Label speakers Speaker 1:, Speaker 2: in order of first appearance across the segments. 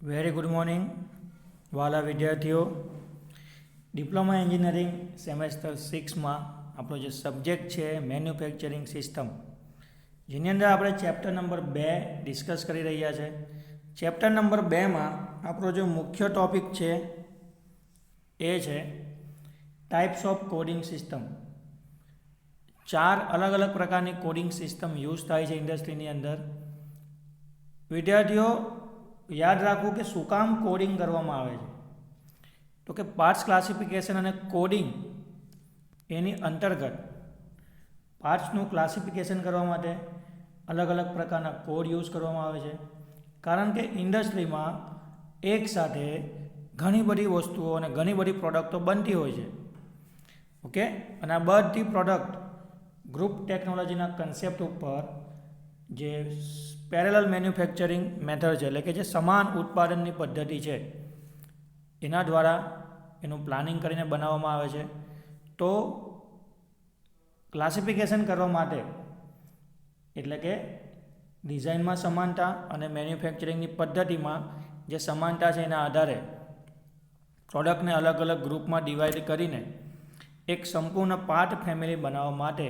Speaker 1: Very good morning વાલા વિદ્યાર્થીઓ. Diploma engineering semester 6માં આપણો જે સબ્જેક્ટ છે મેન્યુફેક્ચરિંગ સિસ્ટમ, જેની અંદર આપણે ચેપ્ટર નંબર 2 ડિસ્કસ કરી રહ્યા છે. ચેપ્ટર નંબર 2માં આપણો જે મુખ્ય ટૉપિક છે એ છે ટાઈપ્સ ઓફ કોડિંગ સિસ્ટમ. 4 અલગ અલગ પ્રકારની કોડિંગ સિસ્ટમ યુઝ થાય છે ઇન્ડસ્ટ્રીની અંદર. વિદ્યાર્થીઓ યાદ રાખવું કે શું કામ કોડિંગ કરવામાં આવે છે, તો કે પાર્ટ્સ ક્લાસિફિકેશન અને કોડિંગ એની અંતર્ગત પાર્ટ્સનું ક્લાસિફિકેશન કરવા માટે અલગ અલગ પ્રકારના કોડ યુઝ કરવામાં આવે છે. કારણ કે ઇન્ડસ્ટ્રીમાં એકસાથે ઘણી બધી વસ્તુઓ અને ઘણી બધી પ્રોડક્ટો બનતી હોય છે. ઓકે, અને આ બધી પ્રોડક્ટ ગ્રુપ ટેકનોલોજીના કન્સેપ્ટ ઉપર જે પેરેલલ મેન્યુફેક્ચરિંગ મેથડ છે, એટલે કે જે સમાન ઉત્પાદનની પદ્ધતિ છે, એના દ્વારા એનું પ્લાનિંગ કરીને બનાવવામાં આવે છે. તો ક્લાસિફિકેશન કરવા માટે એટલે કે ડિઝાઇનમાં સમાનતા અને મેન્યુફેક્ચરિંગની પદ્ધતિમાં જે સમાનતા છે એના આધારે પ્રોડક્ટને અલગ અલગ ગ્રુપમાં ડિવાઈડ કરીને એક સંપૂર્ણ પાર્ટ ફેમિલી બનાવવા માટે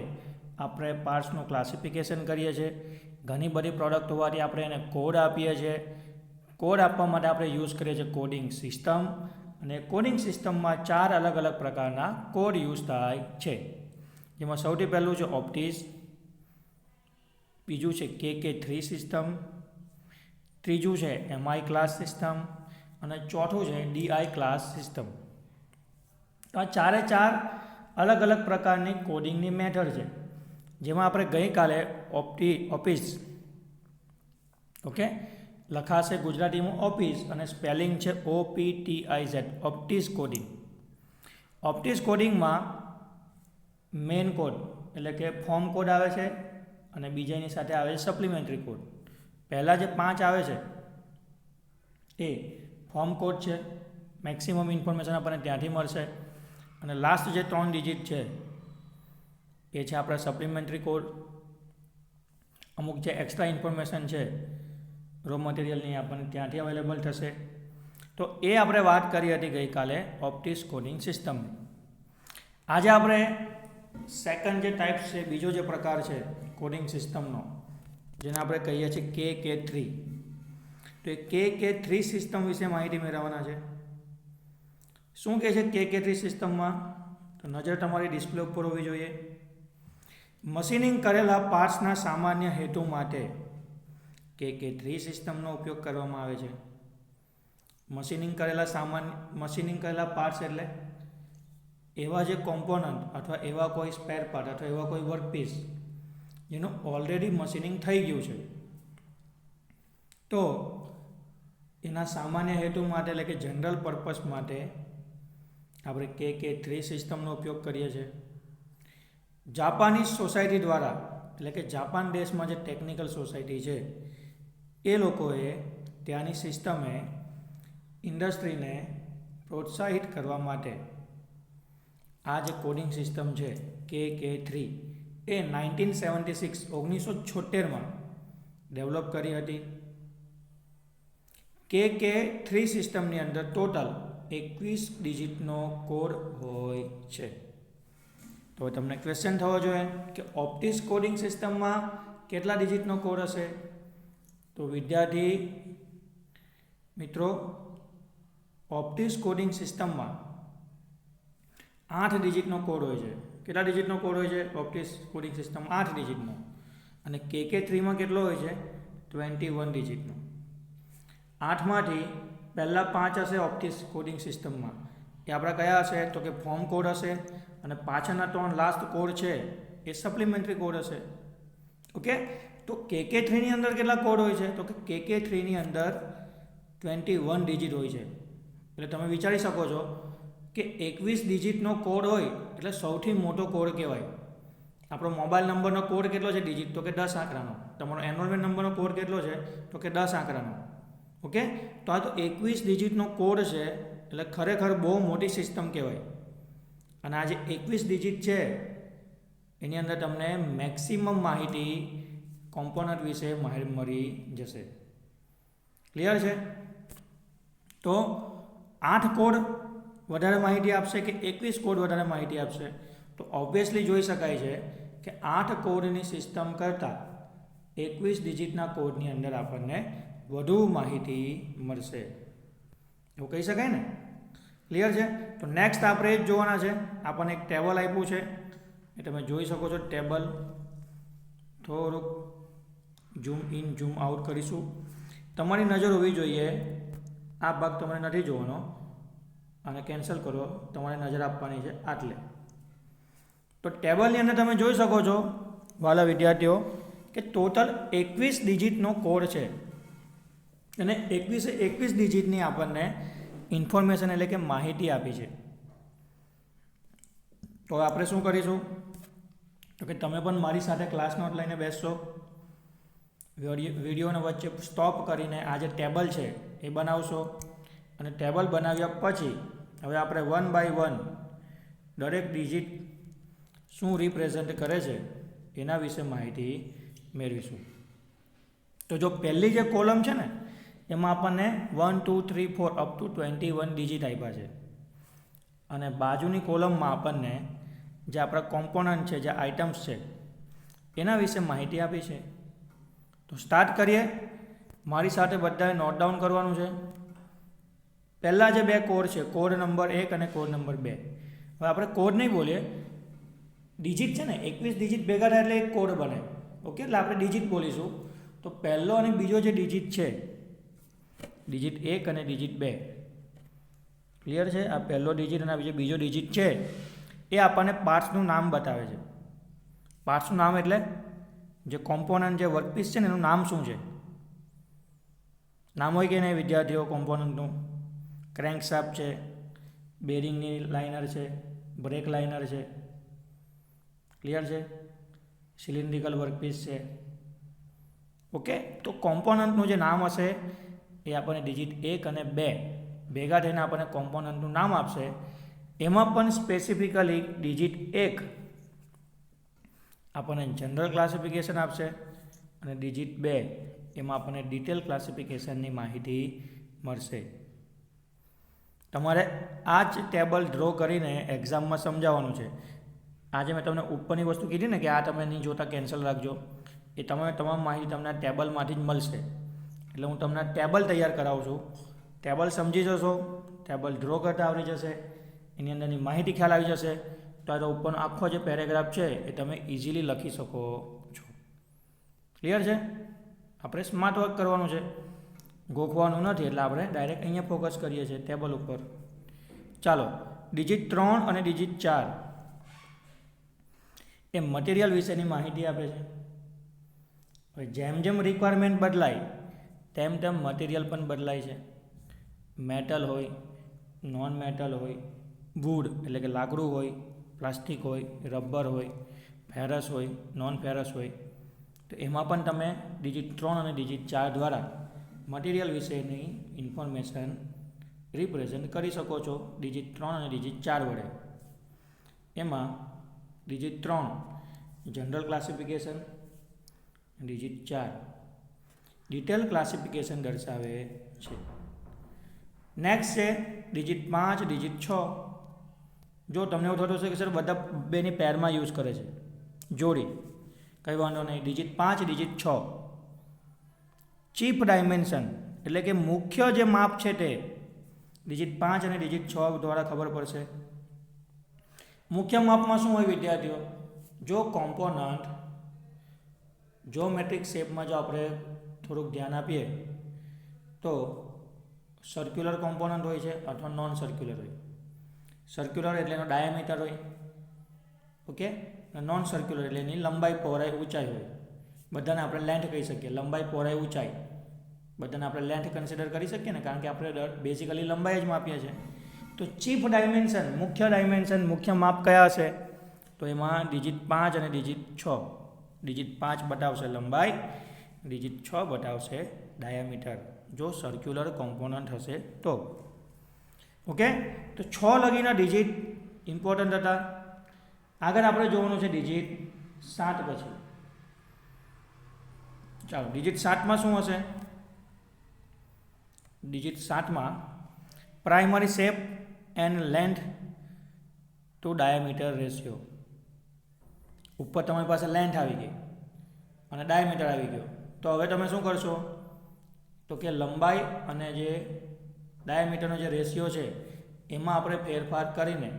Speaker 1: આપણે પાર્ટ્સનું ક્લાસિફિકેશન કરીએ છીએ. ઘણી બધી પ્રોડક્ટ હોવાથી આપણે એને કોડ આપીએ છીએ. કોડ આપવા માટે આપણે યુઝ કરીએ છીએ કોડિંગ સિસ્ટમ, અને કોડિંગ સિસ્ટમમાં 4 અલગ અલગ પ્રકારના કોડ યુઝ થાય છે. જેમાં સૌથી પહેલું છે ઓપ્ટિસ, બીજું છે KK3 સિસ્ટમ, ત્રીજું છે MI ક્લાસ સિસ્ટમ અને ચોથું છે DI ક્લાસ સિસ્ટમ. તો આ 4 અલગ અલગ પ્રકારની કોડિંગની મેથડ છે, જેમાં આપણે ગઈકાલે ઓફિસ, ઓકે, લખાશે ગુજરાતીમાં ઓફિસ અને સ્પેલિંગ છે OPTIZ, ઓપ્ટિસ કોડિંગ. ઓપ્ટિસ કોડિંગમાં મેઇન કોડ એટલે કે ફોર્મ કોડ આવે છે અને બીજાની સાથે આવે છે સપ્લિમેન્ટરી કોડ. પહેલાં જે 5 આવે છે એ ફોર્મ કોડ છે, મેક્સિમમ ઇન્ફોર્મેશન આપણને ત્યાંથી મળશે. અને લાસ્ટ જે 3 ડિજિટ છે એ છે આપણા સપ્લિમેન્ટરી કોડ. અમુક જે એક્સ્ટ્રા ઇન્ફોર્મેશન છે રો મટીરિયલની આપણને ત્યાંથી અવેલેબલ થશે. તો એ આપણે વાત કરી હતી ગઈકાલે ઓપ્ટિસ કોડિંગ સિસ્ટમની. આજે આપણે સેકન્ડ જે ટાઈપ છે, બીજો જે પ્રકાર છે કોડિંગ સિસ્ટમનો, જેને આપણે કહીએ છીએ KK3. તો એ KK3 સિસ્ટમ વિશે માહિતી મેળવવાના છે. શું કહે છે KK3 સિસ્ટમમાં? તો નજર તમારી ડિસ્પ્લે ઉપર હોવી જોઈએ. મશીનિંગ કરેલા પાર્ટ્સના સામાન્ય હેતુ માટે KK3 સિસ્ટમનો ઉપયોગ કરવામાં આવે છે. મશીનિંગ કરેલા પાર્ટ્સ એટલે એવા જે કોમ્પોનન્ટ અથવા એવા કોઈ સ્પેર પાર્ટ અથવા એવા કોઈ વર્કપીસ જેનું ઓલરેડી મશીનિંગ થઈ ગયું છે, તો એના સામાન્ય હેતુ માટે એટલે કે જનરલ પર્પસ માટે આપણે KK3 સિસ્ટમનો ઉપયોગ કરીએ છીએ. જાપાનીઝ સોસાયટી દ્વારા, એટલે કે જાપાન દેશમાં જે ટેકનિકલ સોસાયટી છે એ લોકોએ ત્યાંની સિસ્ટમે ઇન્ડસ્ટ્રીને પ્રોત્સાહિત કરવા માટે આ જે કોડિંગ સિસ્ટમ છે KK3 એ 1976 ડેવલપ કરી હતી. KK3 સિસ્ટમની અંદર ટોટલ 21 ડિજિટનો કોડ હોય છે. તો તમને ક્વેશ્ચન થવો જોઈએ કે ઓપ્ટિસ કોડિંગ સિસ્ટમમાં કેટલા ડિજિટનો કોડ હશે? તો વિદ્યાર્થી મિત્રો, ઓપ્ટિસ કોડિંગ સિસ્ટમમાં 8 ડિજિટનો કોડ હોય છે. કેટલા ડિજિટનો કોડ હોય છે ઓપ્ટિસ કોડિંગ સિસ્ટમ? 8 ડિજિટનો. અને KK3માં કેટલો હોય છે? 21 ડિજિટનો. 8માંથી પહેલાં 5 હશે ઓપ્ટિસ કોડિંગ સિસ્ટમમાં, એ આપણા કયા હશે? તો કે ફોર્મ કોડ હશે. અને પાછળના 3 લાસ્ટ કોડ છે એ સપ્લિમેન્ટરી કોડ હશે. ઓકે, તો KK3ની અંદર કેટલા કોડ હોય છે? તો કે KK3ની અંદર 21 ડિજિટ હોય છે. એટલે તમે વિચારી શકો છો કે 21 ડિજિટનો કોડ હોય એટલે સૌથી મોટો કોડ કહેવાય. આપણો મોબાઈલ નંબરનો કોડ કેટલો છે ડિજિટ? તો કે 10 આંકડાનો. તમારો એનરોલમેન્ટ નંબરનો કોડ કેટલો છે? તો કે 10 આંકડાનો. ઓકે, તો આ તો 21 ડિજિટનો કોડ છે, એટલે ખરેખર બહુ મોટી સિસ્ટમ કહેવાય. અને આ જે 21 ડિજિટ છે એની અંદર તમને મેક્સિમમ માહિતી કોમ્પોનન્ટ વિશે મળી જશે. ક્લિયર છે? તો 8 કોડ વધારે માહિતી આપશે કે 21 કોડ વધારે માહિતી આપશે? તો ઓબ્વિયસલી જોઈ શકાય છે કે 8 કોડની સિસ્ટમ કરતાં 21 ડિજિટના કોડની અંદર આપણને વધુ માહિતી મળશે, એવું કહી શકાય ને? ક્લિયર છે? તો નેક્સ્ટ આપણે એ જ જોવાના છે. આપણને એક ટેબલ આપ્યું છે, એ તમે જોઈ શકો છો. ટેબલ થોડુંક ઝૂમ ઇન ઝૂમ આઉટ કરીશું. તમારી નજર હોવી જોઈએ, આ ભાગ તમારે નથી જોવાનો, અને કેન્સલ કરો, તમારે નજર આપવાની છે આટલે. તો ટેબલની અંદર તમે જોઈ શકો છો વાલા વિદ્યાર્થીઓ કે ટોટલ 21 ડિજિટનો કોડ છે, અને 21 ડિજિટની આપણને ઇન્ફોર્મેશન એટલે કે માહિતી આપી છે. તો આપણે શું કરીશું? તો કે તમે પણ મારી સાથે ક્લાસ નોટ લઈને બેસશો, વિડીયોને વચ્ચે સ્ટોપ કરીને આ જે ટેબલ છે એ બનાવશો, અને ટેબલ બનાવ્યા પછી હવે આપણે 1 બાય 1 દરેક ડિજિટ શું રિપ્રેઝન્ટ કરે છે એના વિશે માહિતી મેળવીશું. તો જો પહેલી જે કોલમ છે ને એમાં આપણને 1 2 3 4 અપ ટુ 21 ડિજિટ આપ્યા છે, અને બાજુની કોલમમાં આપણને જે આપણા કોમ્પોનન્ટ છે, જે આઇટમ્સ છે એના વિશે માહિતી આપી છે. તો સ્ટાર્ટ કરીએ. મારી સાથે બધાએ નોટ ડાઉન કરવાનું છે. પહેલાં જે બે કોડ છે, કોડ નંબર 1 અને કોડ નંબર 2. હવે આપણે કોડ નહીં બોલીએ, ડિજિટ છે ને 21 ડિજિટ ભેગા થાય એટલે એક કોડ બને. ઓકે, એટલે આપણે ડિજિટ બોલીશું. તો પહેલો અને બીજો જે ડિજિટ છે, ડિજિટ 1 અને ડિજિટ 2, ક્લિયર છે? આ પહેલો ડિજિટ અને બીજો ડિજિટ છે એ આપણને પાર્ટ્સનું નામ બતાવે છે. પાર્ટ્સનું નામ એટલે જે કોમ્પોનન્ટ, જે વર્કપીસ છે ને એનું નામ શું છે? નામ હોય કે નહીં વિદ્યાર્થીઓ કોમ્પોનન્ટનું? ક્રેન્કશાફ્ટ છે, બેરિંગની લાઇનર છે, બ્રેક લાઇનર છે, ક્લિયર છે? સિલિન્ડ્રિકલ વર્કપીસ છે. ઓકે, તો કોમ્પોનન્ટનું જે નામ હશે એ આપણને ડિજિટ 1 અને 2 ભેગા થઈને આપણને કોમ્પોનન્ટનું નામ આપશે. એમાં પણ સ્પેસિફિકલી ડિજિટ 1 આપણને જનરલ ક્લાસિફિકેશન આપશે, અને ડિજિટ 2 એમાં આપણને ડિટેલ ક્લાસિફિકેશનની માહિતી મળશે. તમારે આ જ ટેબલ ડ્રો કરીને એક્ઝામમાં સમજાવવાનું છે. આજે મેં તમને ઉપરની વસ્તુ કીધી ને કે આ તમે નહીં જોતા કેન્સલ રાખજો, એ તમામ માહિતી તમને ટેબલમાંથી જ મળશે. એટલે હું તમને ટેબલ તૈયાર કરાવું છું. ટેબલ સમજી જશો, ટેબલ ડ્રો કરતા આવડી જશે, એની અંદરની માહિતી ખ્યાલ આવી જશે, તો આ ઉપરનો આખો જે પેરેગ્રાફ છે એ તમે ઇઝીલી લખી શકો છો. ક્લિયર છે? આપણે સ્માર્ટ વર્ક કરવાનું છે, ગોખવાનું નથી. એટલે આપણે ડાયરેક્ટ અહીંયા ફોકસ કરીએ છીએ ટેબલ ઉપર. ચાલો, ડિજિટ 3 અને ડિજિટ 4 એ મટીરિયલ વિશેની માહિતી આપે છે. હવે જેમ જેમ રિક્વાયરમેન્ટ બદલાય તેમ તેમ મટીરિયલ પણ બદલાય છે. મેટલ હોય, નોન મેટલ હોય, વુડ એટલે કે લાકડું હોય, પ્લાસ્ટિક હોય, રબર હોય, ફેરસ હોય, નોન ફેરસ હોય. તો એમાં પણ તમે ડિજિટ 3 અને ડિજિટ 4 દ્વારા મટીરિયલ વિશેની ઇન્ફોર્મેશન રિપ્રેઝન્ટ કરી શકો છો ડિજિટ 3 અને ડિજિટ 4 વડે. એમાં digit 3 general classification, digit 4 detail classification દર્શાવે છે. નેક્સ્ટ છે ડિજિટ 5, ડિજિટ 6. જો તમને એવું થતું હશે કે સર બધા બેની પેરમાં યુઝ કરે છે, જોડી, કંઈ વાંધો નહીં. ડિજિટ 5, ડિજિટ 6 ચીફ ડાયમેન્શન એટલે કે મુખ્ય જે માપ છે તે ડિજિટ 5 અને ડિજિટ 6 દ્વારા ખબર પડશે. મુખ્ય માપમાં શું હોય વિદ્યાર્થીઓ? જો કોમ્પોનન્ટ જ્યોમેટ્રિક શેપમાં જો આપણે થોડુંક ધ્યાન આપીએ તો સર્ક્યુલર કોમ્પોનન્ટ હોય છે અથવા નોન સર્ક્યુલર હોય. સર્ક્યુલર એટલે એનો ડાયામીટર હોય, ઓકે, નોન સર્ક્યુલર એટલે એની લંબાઈ, પહોળાઈ, ઊંચાઈ હોય. બધાને આપણે લેન્થ કહી શકીએ, લંબાઈ, પહોળાઈ, ઊંચાઈ બધાને આપણે લેન્થ કન્સિડર કરી શકીએ ને, કારણ કે આપણે બેઝિકલી લંબાઈ જ માપીએ છીએ. તો ચીફ ડાયમેન્શન, મુખ્ય માપ કયા હશે? તો એમાં ડિજિટ 5 અને ડિજિટ 6. ડિજિટ 5 બતાવશે લંબાઈ, ડિજિટ 6 બતાવશે ડાયામીટર, જો સર્ક્યુલર કોમ્પોનન્ટ હશે તો. ઓકે, તો 6 લગીના ડિજિટ ઇમ્પોર્ટન્ટ હતા. આગળ આપણે જોવાનું છે ડિજિટ 7 પછી. ચાલો, ડિજિટ 7માં શું હશે? ડિજિટ 7માં primary shape and length to diameter ratio. ઉપર તમારી પાસે લેન્થ આવી ગઈ અને ડાયામીટર આવી ગયો. તો હવે તમે શું કરશો તો કે લંબાઈ અને જે ડાયામીટરનો જે રેશિયો છે એમાં આપણે ફેરફાર કરીને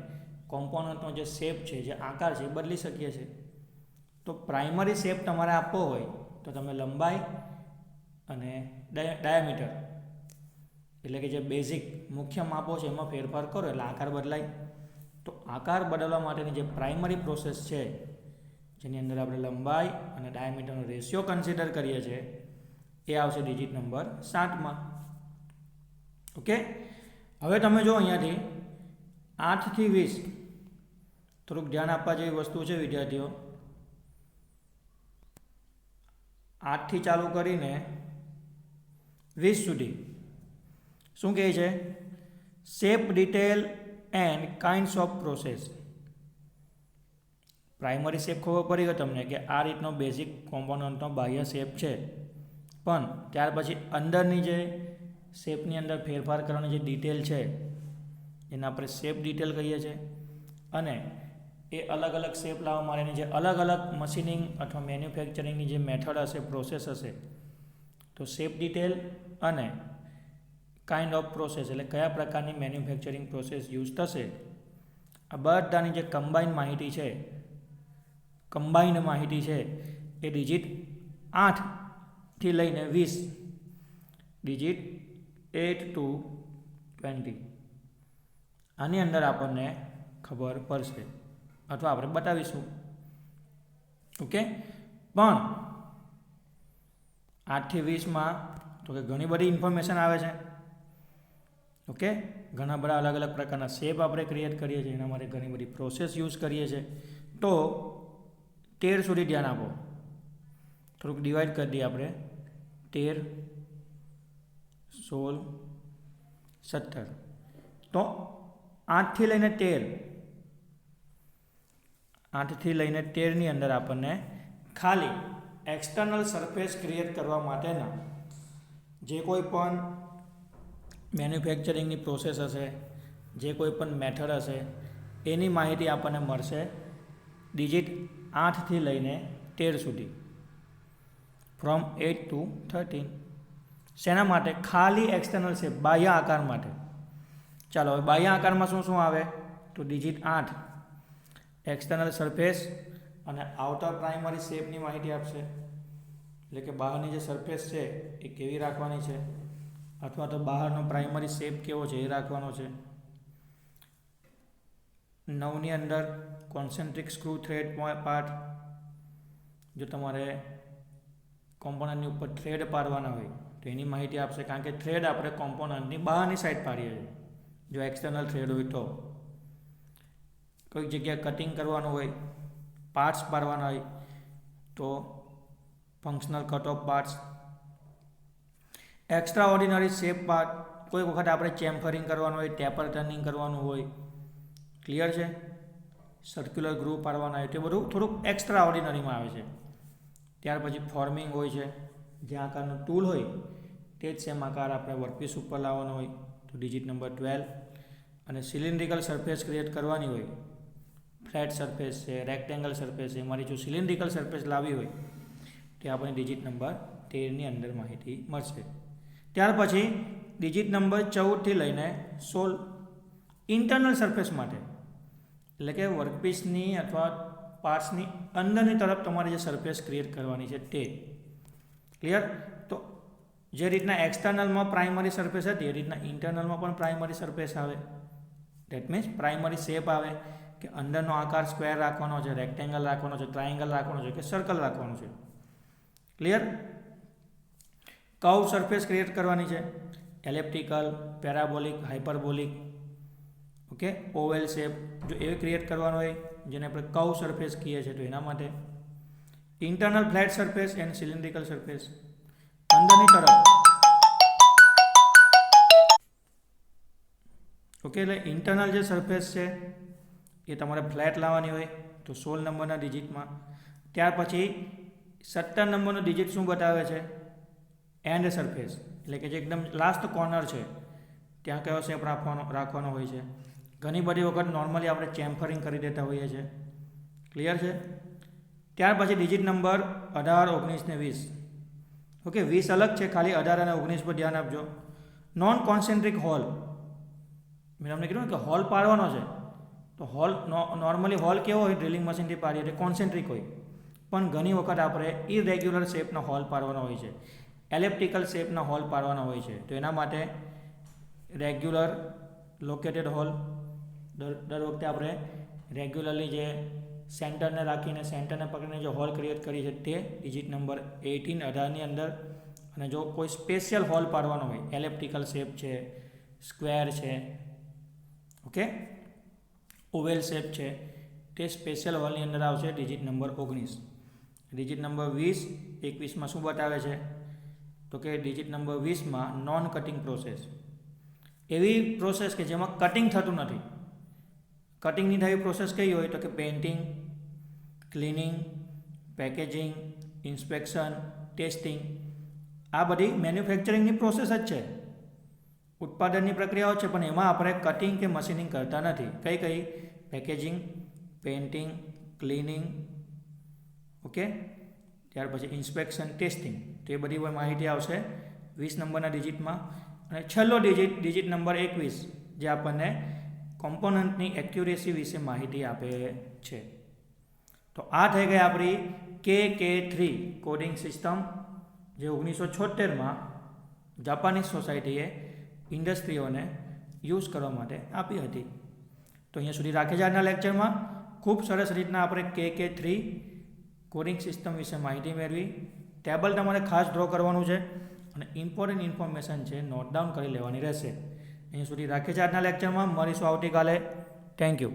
Speaker 1: કોમ્પોનન્ટનો જે શેપ છે, જે આકાર છે એ બદલી શકીએ છીએ. તો પ્રાઇમરી શેપ તમારે આપવો હોય તો તમે લંબાઈ અને ડાયામીટર એટલે કે જે બેઝિક મુખ્ય માપો છે એમાં ફેરફાર કરો એટલે આકાર બદલાય. તો આકાર બદલવા માટેની જે પ્રાઇમરી પ્રોસેસ છે, જેની અંદર આપણે લંબાઈ અને ડાયામીટરનો રેશિયો કન્સિડર કરીએ છીએ, એ આવશે ડિજિટ નંબર 7માં. ઓકે, હવે તમે જો અહીંયાથી 8 થી 20 થોડુંક ધ્યાન આપવા જેવી વસ્તુ છે વિદ્યાર્થીઓ. 8 થી ચાલુ કરીને 20 સુધી શું કહે છે? Shape detail and kinds off process. Primary shape ખબર પડી ગયો તમને કે આ રીતનો બેઝિક કોમ્પોનન્ટનો બાહ્ય શેપ છે, પણ ત્યાર પછી અંદરની જે શેપની અંદર ફેરફાર કરવાની જે ડિટેલ છે એને આપણે શેપ ડિટેલ કહીએ છીએ. અને એ અલગ અલગ શેપ લાવવા માટેની જે અલગ અલગ મશીનિંગ અથવા મેન્યુફેક્ચરિંગની જે મેથડ હશે, પ્રોસેસ હશે, તો શેપ ડિટેલ અને કાઇન્ડ ઓફ પ્રોસેસ એટલે કયા પ્રકારની મેન્યુફેક્ચરિંગ પ્રોસેસ યુઝ થશે, આ બધાની જે કમ્બાઈન્ડ માહિતી છે એ ડિજિટ 8 થી લઈને 20, ડિજિટ 8 to 20 આની અંદર આપણને ખબર પડશે અથવા આપણે બતાવીશું. ઓકે, પણ 8 થી 20માં તો કે ઘણી બધી ઇન્ફોર્મેશન આવે છે. ઓકે, ઘણા બધા અલગ અલગ પ્રકારના શેપ આપણે ક્રિએટ કરીએ છીએ, એના માટે ઘણી બધી પ્રોસેસ યુઝ કરીએ છીએ. તો 13 સુધી ધ્યાન આપો. થોડુંક ડિવાઈડ કરી દઈએ આપણે. 13, 16, 17. તો 8 થી લઈને 13ની અંદર આપણને ખાલી એક્સટર્નલ સરફેસ ક્રિએટ કરવા માટેના જે કોઈ પણ મેન્યુફેક્ચરિંગની પ્રોસેસ હશે, જે કોઈ પણ મેથડ હશે, એની માહિતી આપણને મળશે ડિજિટ 8 થી લઈને 13 સુધી, ફ્રોમ 8 to 13. શેના માટે? ખાલી એક્સટર્નલ શેપ, બાહ્ય આકાર માટે. ચાલો હવે બાહ્ય આકારમાં શું શું આવે? તો ડિજિટ 8 એક્સટર્નલ સરફેસ અને આઉટર પ્રાઇમરી શેપની માહિતી આપશે. એટલે કે બહારની જે સરફેસ છે એ કેવી રાખવાની છે, અથવા તો બહારનો પ્રાઇમરી શેપ કેવો છે એ રાખવાનો છે. 9ની અંદર કોન્સેન્ટ્રિક સ્ક્રૂ થ્રેડ પાર્ટ, જો તમારે કોમ્પોનન્ટની ઉપર થ્રેડ પાડવાના હોય તો એની માહિતી આપશે, કારણ કે થ્રેડ આપણે કોમ્પોનન્ટની બહારની સાઈડ પાડીએ છીએ જો એક્સટર્નલ થ્રેડ હોય તો. કોઈક જગ્યાએ કટિંગ કરવાનું હોય, પાર્ટ્સ પાડવાના હોય તો functional cut off parts. Extra ordinary shape part, કોઈ વખત આપણે ચેમ્ફરિંગ કરવાનું હોય, ટેપર ટર્નિંગ કરવાનું હોય, ક્લિયર છે, સર્ક્યુલર ગ્રુવ પાડવાના હોય, તે બધું થોડુંક એક્સ્ટ્રા ઓર્ડિનરીમાં આવે છે. ત્યાર પછી ફોર્મિંગ હોય છે, જે આકારનો ટૂલ હોય તે જ સેમ આકાર આપણે વર્કપીસ ઉપર લાવવાનો હોય તો ડિજિટ નંબર 12. અને સિલિન્ડ્રિકલ સરફેસ ક્રિએટ કરવાની હોય, ફ્લેટ સરફેસ છે, રેક્ટેંગલ સરફેસ છે, મારી જો સિલિન્ડ્રિકલ સરફેસ લાવી હોય તે આપણે ડિજિટ નંબર 13ની અંદર માહિતી મળશે. ત્યાર પછી ડિજિટ નંબર 14 થી લઈને 16 ઇન્ટરનલ સરફેસ માટે, એટલે કે વર્કપીસની અથવા પાર્ટ્સની અંદરની તરફ તમારે જે સરફેસ ક્રિએટ કરવાની છે તે. ક્લિયર? તો જે રીતના એક્સટર્નલમાં પ્રાઇમરી સરફેસ હતી એ રીતના ઇન્ટરનલમાં પણ પ્રાઇમરી સરફેસ આવે. દેટ મીન્સ પ્રાઇમરી શેપ આવે કે અંદરનો આકાર સ્ક્વેર રાખવાનો છે, રેક્ટેંગલ રાખવાનો છે, ટ્રાયંગલ રાખવાનો છે કે સર્કલ રાખવાનું છે. ક્લિયર? કર્વ સરફેસ ક્રિએટ કરવાની છે, elliptical, parabolic, hyperbolic, okay, oval shape જો એ ક્રિએટ કરવાનો હોય જેને આપણે કર્વ સરફેસ કહીએ છીએ તો એના માટે. Internal flat surface and cylindrical surface, અંદરની તરફ. ઓકે, એટલે ઇન્ટરનલ જે સરફેસ છે એ તમારે ફ્લેટ લાવવાની હોય તો 16 નંબરના ડિજિટમાં. ત્યાર પછી 17 નંબરનો ડિજિટ શું બતાવે છે? એન્ડ સરફેસ, એટલે કે જે એકદમ લાસ્ટ કોર્નર છે ત્યાં કયો શેપ રાખવાનો હોય છે. ઘણી બધી વખત નોર્મલી આપણે ચેમ્ફરિંગ કરી દેતા હોઈએ છીએ. ક્લિયર છે. ત્યાર પછી ડિજિટ નંબર 18, 19 ને 20. ઓકે, 20 અલગ છે, ખાલી 18 અને 19 પર ધ્યાન આપજો. નોન કોન્સેન્ટ્રિક હોલ, મેં તમને કીધું ને કે હોલ પાડવાનો છે, તો હોલ નોર્મલી હોલ કેવો હોય, ડ્રિલિંગ મશીનથી પાડીએ એટલે કોન્સેન્ટ્રિક હોય, પણ ઘણી વખત આપણે ઇરેગ્યુલર શેપના હોલ પાડવાનો હોય છે, એલિપ્ટિકલ શેપના હોલ પાડવાના હોય છે. તો એના માટે રેગ્યુલર લોકેટેડ હોલ, દર વખતે આપણે રેગ્યુલરલી જે સેન્ટરને રાખીને સેન્ટરને પકડીને જે હોલ ક્રિએટ કરી છે તે ડિજિટ નંબર 18, 18ની અંદર. અને જો કોઈ સ્પેશિયલ હોલ પાડવાનો હોય, એલિપ્ટિકલ શેપ છે, સ્ક્વેર છે, ઓકે, ઓવેલ શેપ છે, તે સ્પેશિયલ હોલની અંદર આવશે ડિજિટ નંબર 19. ડિજિટ નંબર 20, 21માં શું બતાવે છે, તો કે ડિજિટ નંબર 20માં નોન કટિંગ પ્રોસેસ, એવી પ્રોસેસ કે જેમાં કટિંગ થતું નથી. કટિંગ નહીં થાય પ્રોસેસ કઈ હોય, તો કે painting, cleaning, packaging, inspection, testing, આ બધી મેન્યુફેક્ચરિંગની પ્રોસેસ જ છે, ઉત્પાદનની પ્રક્રિયાઓ છે, પણ એમાં આપણે કટિંગ કે મશીનિંગ કરતા નથી. કઈ પેકેજિંગ, પેઇન્ટિંગ, ક્લિનિંગ, ઓકે, ત્યાર પછી ઇન્સ્પેક્શન, ટેસ્ટિંગ. તો એ બધી માહિતી આવશે 20 નંબરના ડિજિટમાં. અને છેલ્લો ડિજિટ નંબર 21, જે આપણને કોમ્પોનન્ટની એક્યુરેસી વિશે માહિતી આપે છે. તો આ થઈ ગઈ આપણી KK3 કોડિંગ સિસ્ટમ, જે 1976માં જાપાનીઝ સોસાયટીએ ઇન્ડસ્ટ્રીઓને યુઝ કરવા માટે આપી હતી. તો અહીંયા સુધી રાખે છે આજના લેક્ચરમાં. ખૂબ સરસ રીતના આપણે KK3 કોડિંગ સિસ્ટમ વિશે માહિતી મેળવી. ટેબલ તમારે ખાસ ડ્રો કરવાનું છે અને ઇમ્પોર્ટન્ટ ઇન્ફોર્મેશન છે નોટ ડાઉન કરી લેવાની રહેશે. અહીંયા સુધી રાખે છે આજના લેક્ચરમાં. મળીશું આવતીકાલે. Thank you.